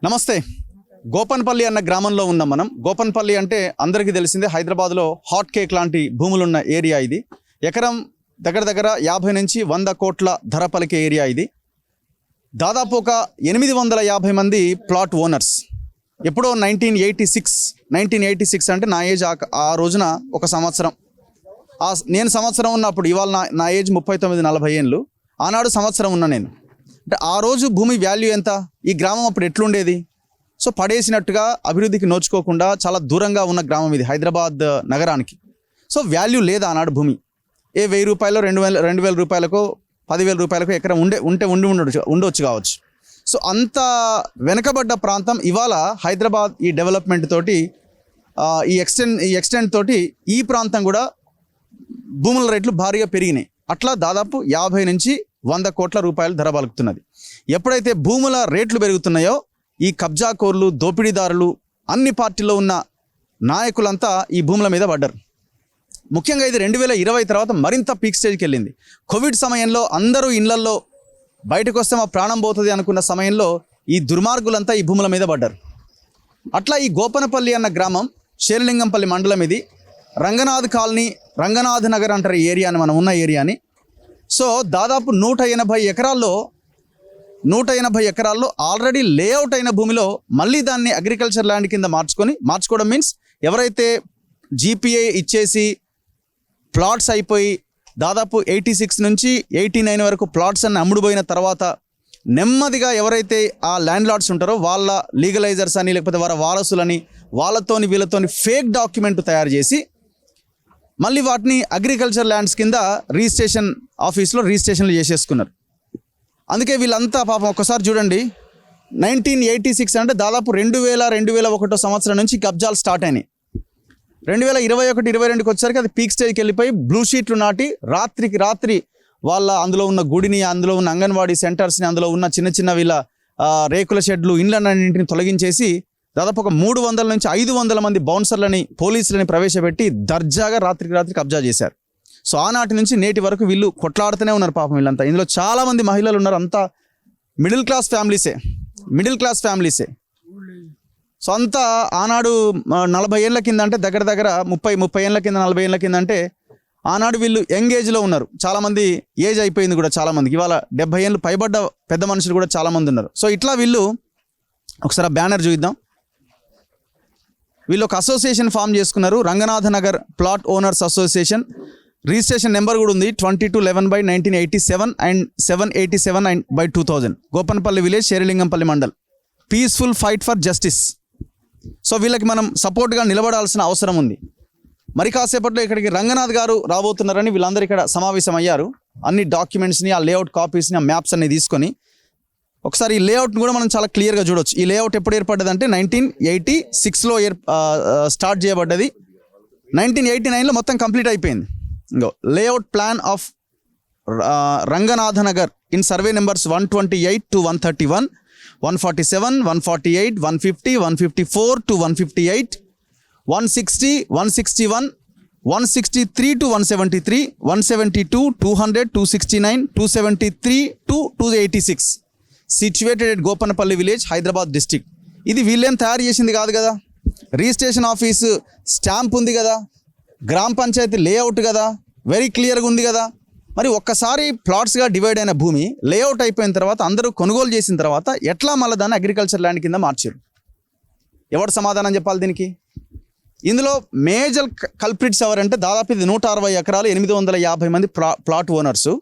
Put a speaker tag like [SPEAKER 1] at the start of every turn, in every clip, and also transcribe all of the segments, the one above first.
[SPEAKER 1] నమస్తే. గోపన్పల్లి అన్న గ్రామంలో ఉన్నాం మనం. గోపన్పల్లి అంటే అందరికీ తెలిసిందే, హైదరాబాద్లో హాట్ కేక్ లాంటి భూములున్న ఏరియా ఇది. ఎకరం దగ్గర 50 నుంచి 100 కోట్ల ధర పలికే ఏరియా ఇది. దాదాపు ఒక 850 మంది ప్లాట్ ఓనర్స్. ఎప్పుడో 1986 అంటే నా ఏజ్ ఆ రోజున ఒక సంవత్సరం. నేను సంవత్సరం ఉన్నప్పుడు, ఇవాళ నా ఏజ్ 39-40 ఏళ్ళు. ఆనాడు సంవత్సరం ఉన్నా నేను. అంటే ఆ రోజు భూమి వాల్యూ ఎంత, ఈ గ్రామం అప్పుడు ఎట్లుండేది? సో పడేసినట్టుగా, అభివృద్ధికి నోచుకోకుండా చాలా దూరంగా ఉన్న గ్రామం ఇది హైదరాబాద్ నగరానికి. సో వాల్యూ లేదా ఆనాడు భూమి. 1000 రూపాయలు, 2000 రూపాయలకు, 10,000 రూపాయలకు ఎకరం ఉండొచ్చు కావచ్చు. సో అంత వెనకబడ్డ ప్రాంతం ఇవాళ హైదరాబాద్ ఈ డెవలప్మెంట్ తోటి, ఈ ఎక్స్టెంట్ తోటి ఈ ప్రాంతం కూడా భూముల రేట్లు భారీగా పెరిగినాయి. అట్లా దాదాపు 50 నుంచి 100 కోట్ల రూపాయలు ధర పలుకుతున్నది. ఎప్పుడైతే భూముల రేట్లు పెరుగుతున్నాయో, ఈ కబ్జాకోర్లు, దోపిడీదారులు, అన్ని పార్టీల్లో ఉన్న నాయకులంతా ఈ భూముల మీద పడ్డారు. ముఖ్యంగా ఇది 2020 తర్వాత మరింత పీక్ స్టేజ్కి వెళ్ళింది. కోవిడ్ సమయంలో అందరూ ఇళ్లల్లో బయటకు వస్తే మా ప్రాణం పోతుంది అనుకున్న సమయంలో ఈ దుర్మార్గులంతా ఈ భూముల మీద పడ్డారు. అట్లా ఈ గోపనపల్లి అన్న గ్రామం శేర్లింగంపల్లి మండలం ఇది. రంగనాథ్ కాలనీ, రంగనాథ్ నగర్ అంటారు ఈ ఏరియాని, మనం ఉన్న ఏరియాని. సో దాదాపు 180 ఎకరాల్లో ఆల్రెడీ లేఅవుట్ అయిన భూమిలో మళ్ళీ దాన్ని అగ్రికల్చర్ ల్యాండ్ కింద మార్చుకోవడం మీన్స్, ఎవరైతే జీపీఏ ఇచ్చేసి ప్లాట్స్ అయిపోయి దాదాపు 86 నుంచి 89 వరకు ప్లాట్స్ అన్ని అమ్ముడుపోయిన తర్వాత నెమ్మదిగా ఎవరైతే ఆ ల్యాండ్ లార్డ్స్ ఉంటారో వాళ్ళ లీగలైజర్స్ అని, లేకపోతే వారి వారసులని, వీళ్ళతోని ఫేక్ డాక్యుమెంట్ తయారు చేసి మళ్ళీ వాటిని అగ్రికల్చర్ ల్యాండ్స్ కింద రిజిస్ట్రేషన్ ఆఫీస్లో రిజిస్ట్రేషన్లు చేసేసుకున్నారు. అందుకే వీళ్ళంతా పాపం ఒక్కసారి చూడండి, 1986 అంటే దాదాపు 2001 సంవత్సరం నుంచి కబ్జాలు స్టార్ట్ అయినాయి. 2021-22కి వచ్చేసరికి అది పీక్ స్టేజ్కి వెళ్ళిపోయి బ్లూ షీట్లు నాటి రాత్రికి రాత్రి వాళ్ళ అందులో ఉన్న గుడిని, అందులో ఉన్న అంగన్వాడీ సెంటర్స్ని, అందులో ఉన్న చిన్న వీళ్ళ రేకుల షెడ్లు, ఇండ్లన్నింటిని తొలగించేసి దాదాపు ఒక 300 నుంచి 500 మంది బౌన్సర్లని, పోలీసులని ప్రవేశపెట్టి దర్జాగా రాత్రికి రాత్రి కబ్జా చేశారు. సో ఆనాటి నుంచి నేటి వరకు వీళ్ళు కొట్లాడుతూనే ఉన్నారు పాపం వీళ్ళంతా. ఇందులో చాలామంది మహిళలు ఉన్నారు, అంతా మిడిల్ క్లాస్ ఫ్యామిలీసే. సో అంతా ఆనాడు 40 ఏళ్ళ కింద అంటే దగ్గర 30 ఏళ్ళ కింద, 40 ఏళ్ళ కింద అంటే ఆనాడు వీళ్ళు యంగ్ ఏజ్లో ఉన్నారు. చాలామంది ఏజ్ అయిపోయింది కూడా చాలామందికి. ఇవాళ 70 ఏళ్ళు పైబడ్డ పెద్ద మనుషులు కూడా చాలామంది ఉన్నారు. సో ఇట్లా వీళ్ళు, ఒకసారి బ్యానర్ చూద్దాం. వీళ్ళు ఒక అసోసియేషన్ ఫామ్ చేసుకున్నారు, Ranganatha Nagar plot owners association. Registration number కూడా ఉంది 2211/1987 and 787/2000. Gopanpally village, Serilingampally mandal. Peaceful fight for justice. So వీళ్ళకి మనం సపోర్ట్గా నిలబడాల్సిన అవసరం ఉంది. మరి కాసేపట్లో ఇక్కడికి రంగనాథ్ గారు రాబోతున్నారని వీళ్ళందరూ ఇక్కడ సమావేశం అయ్యారు. అన్ని డాక్యుమెంట్స్ని, ఆ లేఅవుట్ కాపీస్ని, ఆ మ్యాప్స్ అన్ని తీసుకొని ఒకసారి ఈ లేఅవుట్ని కూడా మనం చాలా క్లియర్గా చూడవచ్చు. ఈ లేఅవుట్ ఎప్పుడు ఏర్పడ్డది అంటే 1986లో స్టార్ట్ చేయబడ్డది. 1989లో మొత్తం కంప్లీట్ అయిపోయింది. ఇంకో layout plan of Ranganatha Nagar in survey numbers 128 to 131, 147, 148, 150, 154 to 158, 160, 161, 163 to 173, 172, 200, 269, 273 to 286. Situated at Gopanapally village, Hyderabad district. ఇది వీళ్ళేం తయారు చేసింది కాదు కదా. రిజిస్ట్రేషన్ ఆఫీసు స్టాంప్ ఉంది కదా, గ్రామ పంచాయతీ లేఅవుట్ కదా, వెరీ క్లియర్గా ఉంది కదా. మరి ఒక్కసారి ప్లాట్స్గా డివైడ్ అయిన భూమి లేఅవుట్ అయిపోయిన తర్వాత, అందరూ కొనుగోలు చేసిన తర్వాత ఎట్లా మళ్ళీ దాన్ని అగ్రికల్చర్ ల్యాండ్ కింద మార్చారు? ఎవరు సమాధానం చెప్పాలి దీనికి? ఇందులో మేజర్ కల్ప్రిట్స్ ఎవరంటే దాదాపు ఇది 160 ఎకరాలు, 850 మంది ప్లాట్ ఓనర్సు.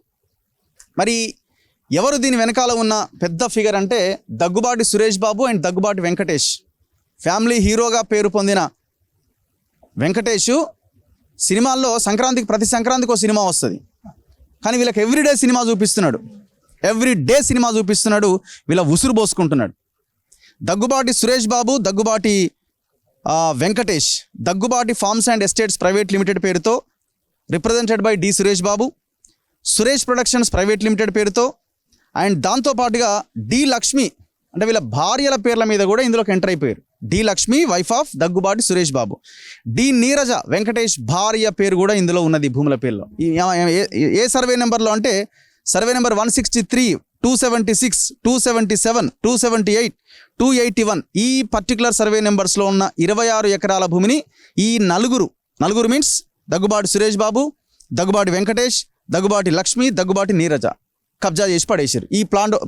[SPEAKER 1] మరి ఎవరు దీని వెనకాల ఉన్న పెద్ద ఫిగర్ అంటే దగ్గుబాటి సురేష్ బాబు అండ్ దగ్గుబాటి వెంకటేష్. ఫ్యామిలీ హీరోగా పేరు పొందిన వెంకటేష్ సినిమాల్లో ప్రతి సంక్రాంతికి ఒక సినిమా వస్తుంది, కానీ వీళ్ళకి ఎవ్రీడే సినిమా చూపిస్తున్నాడు. వీళ్ళ ఉసురు పోసుకుంటున్నాడు. Daggubati Suresh Babu, Daggubati Venkatesh, Daggubati farms and estates private limited పేరుతో represented by D Suresh Babu, Suresh productions private limited పేరుతో, అండ్ దాంతోపాటుగా డి లక్ష్మి అంటే వీళ్ళ భార్యల పేర్ల మీద కూడా ఇందులోకి ఎంటర్ అయిపోయారు. D Lakshmi, wife of Daggubati Suresh Babu. D Neeraja, Venkatesh భార్య పేరు కూడా ఇందులో ఉన్నది భూముల పేర్లో. ఏ సర్వే నెంబర్లో అంటే సర్వే నెంబర్ 163 276, 277, 278, 281 ఈ పర్టికులర్ సర్వే నెంబర్స్లో ఉన్న 26 ఎకరాల భూమిని ఈ నలుగురు మీన్స్ దగ్గుబాటి సురేష్ బాబు, దగ్గుబాటి వెంకటేష్, దగ్గుబాటి లక్ష్మి, దగ్గుబాటి నీరజ కబ్జా చేసి పడేసారు. ఈ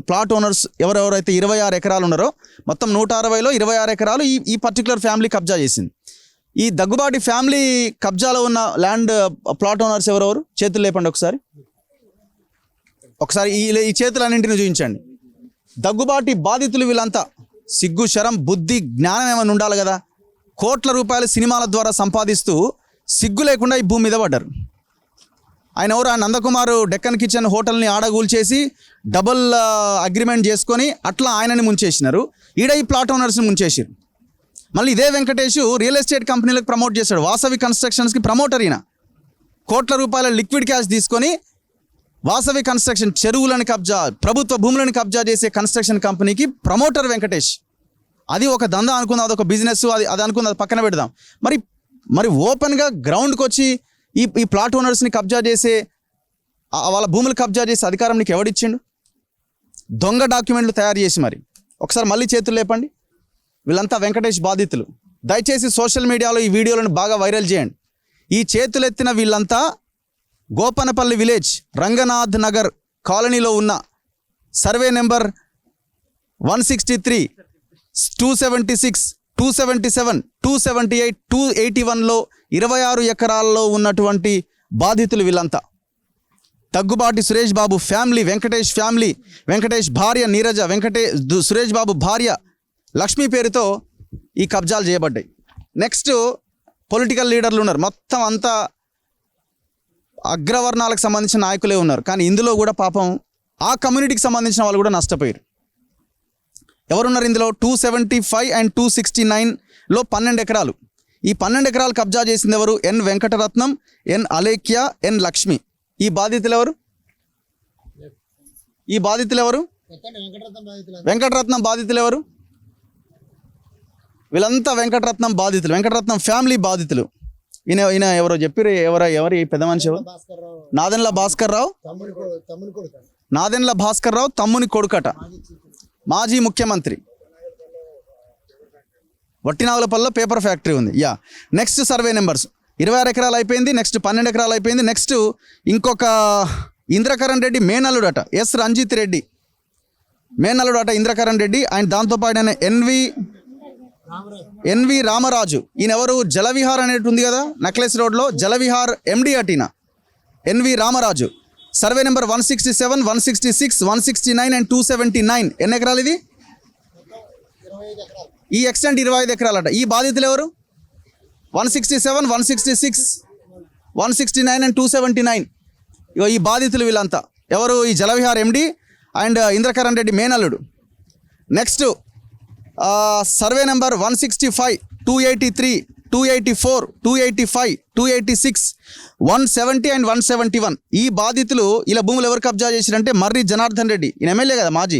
[SPEAKER 1] ప్లాట్ ఓనర్స్ ఎవరెవరైతే 26 ఎకరాలు ఉన్నారో మొత్తం 160లో 26 ఎకరాలు ఈ పర్టికులర్ ఫ్యామిలీ కబ్జా చేసింది. ఈ దగ్గుబాటి ఫ్యామిలీ కబ్జాలో ఉన్న ల్యాండ్ ప్లాట్ ఓనర్స్ ఎవరెవరు చేతులు లేపండి ఒకసారి ఈ చేతులన్నింటిని చూపించండి. దగ్గుబాటి బాధితులు వీళ్ళంతా సిగ్గు, శరం, బుద్ధి, జ్ఞానం ఏమైనా ఉండాలి కదా. కోట్ల రూపాయలు సినిమాల ద్వారా సంపాదిస్తూ సిగ్గు లేకుండా ఈ భూమి మీద పడ్డారు. ఆయన ఎవరు? ఆ నందకుమార్ డెక్కన్ కిచెన్ హోటల్ని ఆడగూల్చేసి డబుల్ అగ్రిమెంట్ చేసుకొని అట్లా ఆయనని ముంచేసినారు. ఈడ ఈ ప్లాట్ ఓనర్స్ని ముంచేసారు. మళ్ళీ ఇదే వెంకటేష్ రియల్ ఎస్టేట్ కంపెనీలకు ప్రమోట్ చేశాడు. వాసవి కన్స్ట్రక్షన్స్కి ప్రమోటర్ ఈయన. కోట్ల రూపాయల లిక్విడ్ క్యాష్ తీసుకొని వాసవి కన్స్ట్రక్షన్ చెరువులను కబ్జా, ప్రభుత్వ భూములను కబ్జా చేసే కన్స్ట్రక్షన్ కంపెనీకి ప్రమోటర్ వెంకటేష్. అది ఒక దందా అనుకుందాం, అదొక బిజినెస్, అది అనుకుందాం, అది పక్కన పెడదాం. మరి ఓపెన్గా గ్రౌండ్కి వచ్చి ఈ ప్లాట్ ఓనర్స్ని కబ్జా చేసే, వాళ్ళ భూములు కబ్జా చేసే అధికారం నీకు ఎవడిచ్చిండు? దొంగ డాక్యుమెంట్లు తయారు చేసి మరి ఒకసారి మళ్ళీ చేతులు లేపండి. వీళ్ళంతా వెంకటేష్ బాధితులు. దయచేసి సోషల్ మీడియాలో ఈ వీడియోలను బాగా వైరల్ చేయండి. ఈ చేతులెత్తిన వీళ్ళంతా గోపనపల్లి విలేజ్ రంగనాథ్ నగర్ కాలనీలో ఉన్న సర్వే నెంబర్ 163, 276, 277, 278, 281లో 26 ఎకరాల్లో ఉన్నటువంటి బాధితులు వీళ్ళంతా. దగ్గుబాటి సురేష్ బాబు ఫ్యామిలీ, వెంకటేష్ ఫ్యామిలీ, వెంకటేష్ భార్య నీరజ, సురేష్ బాబు భార్య లక్ష్మి పేరుతో ఈ కబ్జాలు చేయబడ్డాయి. నెక్స్ట్ పొలిటికల్ లీడర్లు ఉన్నారు. మొత్తం అంతా అగ్రవర్ణాలకు సంబంధించిన నాయకులే ఉన్నారు. కానీ ఇందులో కూడా పాపం ఆ కమ్యూనిటీకి సంబంధించిన వాళ్ళు కూడా నష్టపోయారు. ఎవరున్నారు ఇందులో? 275 and 269లో 12 ఎకరాలు. ఈ 12 ఎకరాలు కబ్జా చేసింది ఎవరు? ఎన్ వెంకటరత్నం, ఎన్ అలేఖ్య, ఎన్ లక్ష్మి. ఈ బాధితులు ఎవరు? వెంకటరత్నం బాధితులు ఎవరు? వీళ్ళంతా వెంకటరత్నం బాధితులు, వెంకటరత్నం ఫ్యామిలీ బాధితులు. ఈయన ఎవరో చెప్పారు. ఎవరు ఈ పెద్ద మనిషి? నాదెండ్ల భాస్కర్ రావు తమ్ముని కొడుకట, మాజీ ముఖ్యమంత్రి. వట్టినాగులపల్లిలో పేపర్ ఫ్యాక్టరీ ఉంది. నెక్స్ట్ సర్వే నెంబర్స్ 26 ఎకరాలు అయిపోయింది. నెక్స్ట్ 12 ఎకరాలు అయిపోయింది. నెక్స్ట్ ఇంకొక ఇంద్రకరణ్ రెడ్డి మేనల్లుడు అట, ఎస్ రంజిత్ రెడ్డి మేనల్లుడు అట ఇంద్రకరణ్ రెడ్డి. ఆయన దాంతోపాటు ఆయన ఎన్వి రామరాజు. ఈయన ఎవరు? జలవిహార్ అనేది ఉంది కదా నెక్లెస్ రోడ్లో, జలవిహార్ ఎండి అటీన N V Ramaraju. Survey number 167, 166, 169 and 279. ఎన్ని ఎకరాలు ఇది? ఈ ఎక్స్టెంట్ 25 ఎకరాలట. ఈ బాధితులు ఎవరు? 167, 166, 169 and 279. ఈ బాధితులు వీళ్ళంతా ఎవరు? ఈ జలవిహార్ ఎండి అండ్ ఇంద్రకరణ్ రెడ్డి మేనల్లుడు. Next survey number 165, 283, 284, 285, 286, 170 and 171. ఈ బాధితులు ఇలా భూములు ఎవరు కబ్జా చేసిరంటే మర్రి జనార్దన్ రెడ్డి. ఈయన ఎమ్మెల్యే కదా మాజీ.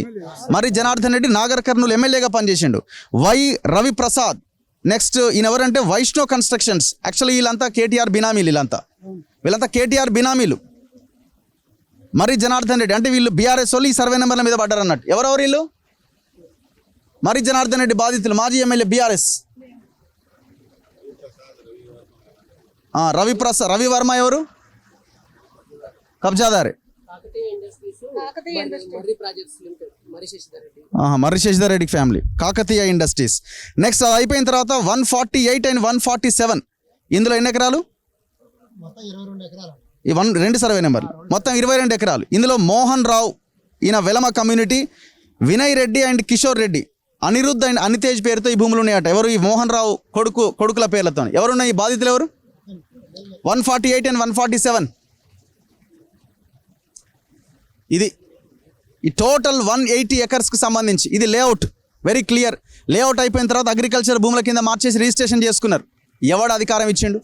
[SPEAKER 1] మర్రి జనార్దన్ రెడ్డి నాగర్ కర్నూలు ఎమ్మెల్యేగా పనిచేసిండు. వై రవి ప్రసాద్. నెక్స్ట్ ఈయన ఎవరంటే వైష్ణవ్ కన్స్ట్రక్షన్స్. యాక్చువల్లీ వీళ్ళంతా కేటీఆర్ బినామీలు. వీళ్ళంతా కేటీఆర్ బినామీలు. మర్రి జనార్దన్ రెడ్డి అంటే వీళ్ళు బీఆర్ఎస్ వాళ్ళు ఈ సర్వే నెంబర్ల మీద పడ్డారు అన్నట్టు. ఎవరెవరు వీళ్ళు? మర్రి జనార్దన్ రెడ్డి బాధితులు, మాజీ ఎమ్మెల్యే బీఆర్ఎస్. రవి వర్మ ఎవరు? కబ్జాదారే. Marri Shashidhar Reddy family, Kakatiya industries. Next అది అయిపోయిన తర్వాత 148 and 147. ఇందులో ఎన్ని ఎకరాలు? ఈ 2 సర్వే నెంబర్ మొత్తం 22 ఎకరాలు. ఇందులో మోహన్ రావు, ఈయన Velama community, Vinay Reddy and Kishore Reddy, Anirudh and Anitej పేరుతో ఈ భూములు ఉన్నాయట. ఎవరు? ఈ మోహన్ రావు కొడుకుల పేర్లతో. ఎవరున్నాయి ఈ బాధితులు? ఎవరు? 148 and 147. ఇది ఈ టోటల్ 180 ఎకర్స్కి సంబంధించి ఇది లేఅవుట్. Very clear. లేఅవుట్ అయిపోయిన తర్వాత అగ్రికల్చర్ భూముల కింద మార్చేసి రిజిస్ట్రేషన్ చేసుకున్నారు. ఎవడు అధికారం ఇచ్చిండు?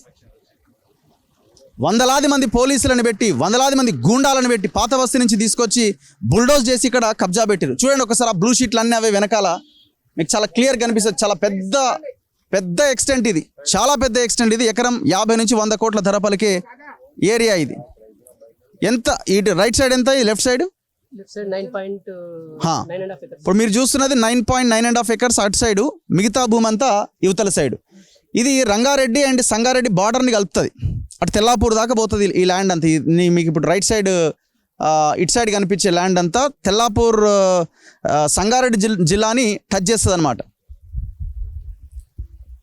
[SPEAKER 1] వందలాది మంది పోలీసులను పెట్టి, వందలాది మంది గూండాలను పెట్టి పాత బస్తీ నుంచి తీసుకొచ్చి బుల్డోజ్ చేసి ఇక్కడ కబ్జా పెట్టారు. చూడండి ఒకసారి ఆ బ్లూ షీట్లు అన్నీ అవే వెనకాల మీకు చాలా క్లియర్ కనిపిస్తుంది. చాలా పెద్ద ఎక్స్టెంట్ ఇది, చాలా పెద్ద ఎక్స్టెంట్ ఇది. ఎకరం 50 నుంచి 100 కోట్ల ధర పలికే ఏరియా ఇది. ఎంత? ఇటు రైట్ సైడ్ ఎంత? ఈ left side
[SPEAKER 2] left side 9.9.5 acres.
[SPEAKER 1] ఇప్పుడు మీరు చూస్తున్నది 9.9.5 ఎకర్స్ అటు సైడు, మిగతా భూమి అంతా యువతల సైడు. ఇది రంగారెడ్డి అండ్ సంగారెడ్డి బార్డర్ని కలుపుతుంది. అటు తెల్లాపూర్ దాకా పోతుంది ఈ ల్యాండ్ అంతా. మీకు ఇప్పుడు రైట్ సైడ్ ఇటు సైడ్ కనిపించే ల్యాండ్ అంతా తెల్లాపూర్ సంగారెడ్డి జిల్లాని టచ్ చేస్తుంది అనమాట.